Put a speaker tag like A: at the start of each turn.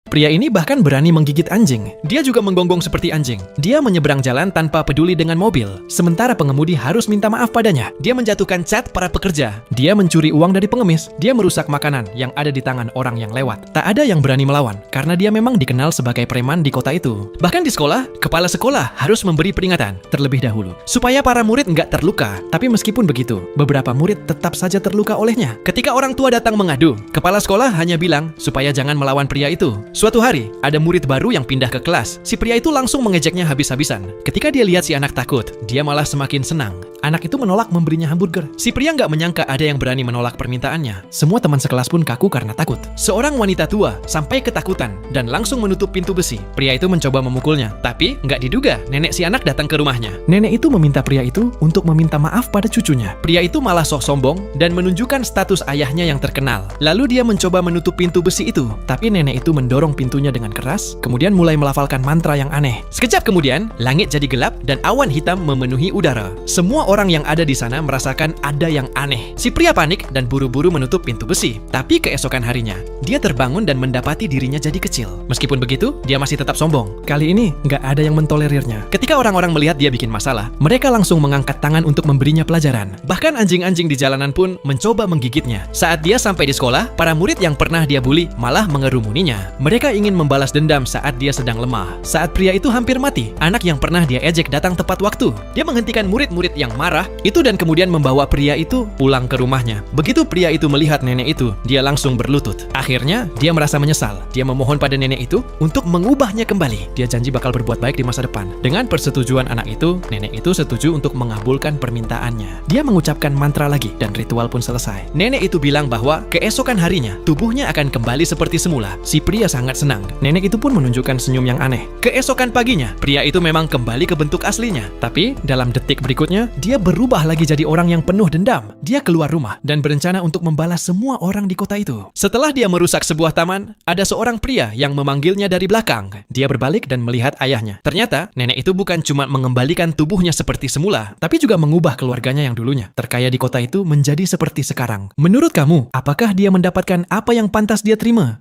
A: Pria ini bahkan berani menggigit anjing. Dia juga menggonggong seperti anjing. Dia menyeberang jalan tanpa peduli dengan mobil. Sementara pengemudi harus minta maaf padanya. Dia menjatuhkan cat para pekerja. Dia mencuri uang dari pengemis. Dia merusak makanan yang ada di tangan orang yang lewat. Tak ada yang berani melawan, karena dia memang dikenal sebagai preman di kota itu. Bahkan di sekolah, kepala sekolah harus memberi peringatan terlebih dahulu, supaya para murid nggak terluka. Tapi meskipun begitu, beberapa murid tetap saja terluka olehnya. Ketika orang tua datang mengadu, kepala sekolah hanya bilang supaya jangan melawan pria itu. Suatu hari, ada murid baru yang pindah ke kelas. Si pria itu langsung mengejeknya habis-habisan. Ketika dia lihat si anak takut, dia malah semakin senang. Anak itu menolak memberinya hamburger. Si pria nggak menyangka ada yang berani menolak permintaannya. Semua teman sekelas pun kaku karena takut. Seorang wanita tua sampai ketakutan dan langsung menutup pintu besi. Pria itu mencoba memukulnya, tapi nggak diduga nenek si anak datang ke rumahnya. Nenek itu meminta pria itu untuk meminta maaf pada cucunya. Pria itu malah sok sombong dan menunjukkan status ayahnya yang terkenal. Lalu dia mencoba menutup pintu besi itu, tapi nenek itu mendorong pintunya dengan keras, kemudian mulai melafalkan mantra yang aneh. Sekejap kemudian, langit jadi gelap dan awan hitam memenuhi udara. Semua orang yang ada di sana merasakan ada yang aneh. Si pria panik dan buru-buru menutup pintu besi. Tapi keesokan harinya, dia terbangun dan mendapati dirinya jadi kecil. Meskipun begitu, dia masih tetap sombong. Kali ini, nggak ada yang mentolerirnya. Ketika orang-orang melihat dia bikin masalah, mereka langsung mengangkat tangan untuk memberinya pelajaran. Bahkan anjing-anjing di jalanan pun mencoba menggigitnya. Saat dia sampai di sekolah, para murid yang pernah dia bully malah mengerumuninya. Mereka ingin membalas dendam saat dia sedang lemah. Saat pria itu hampir mati, anak yang pernah dia ejek datang tepat waktu. Dia menghentikan murid-murid yang marah itu dan kemudian membawa pria itu pulang ke rumahnya. Begitu pria itu melihat nenek itu, dia langsung berlutut. Akhirnya, dia merasa menyesal. Dia memohon pada nenek itu untuk mengubahnya kembali. Dia janji bakal berbuat baik di masa depan. Dengan persetujuan anak itu, nenek itu setuju untuk mengabulkan permintaannya. Dia mengucapkan mantra lagi dan ritual pun selesai. Nenek itu bilang bahwa keesokan harinya, tubuhnya akan kembali seperti semula. Si pria sangat senang. Nenek itu pun menunjukkan senyum yang aneh. Keesokan paginya, pria itu memang kembali ke bentuk aslinya. Tapi, dalam detik berikutnya, dia berubah lagi jadi orang yang penuh dendam. Dia keluar rumah dan berencana untuk membalas semua orang di kota itu. Setelah dia merusak sebuah taman, ada seorang pria yang memanggilnya dari belakang. Dia berbalik dan melihat ayahnya. Ternyata, nenek itu bukan cuma mengembalikan tubuhnya seperti semula, tapi juga mengubah keluarganya yang dulunya terkaya di kota itu menjadi seperti sekarang. Menurut kamu, apakah dia mendapatkan apa yang pantas dia terima?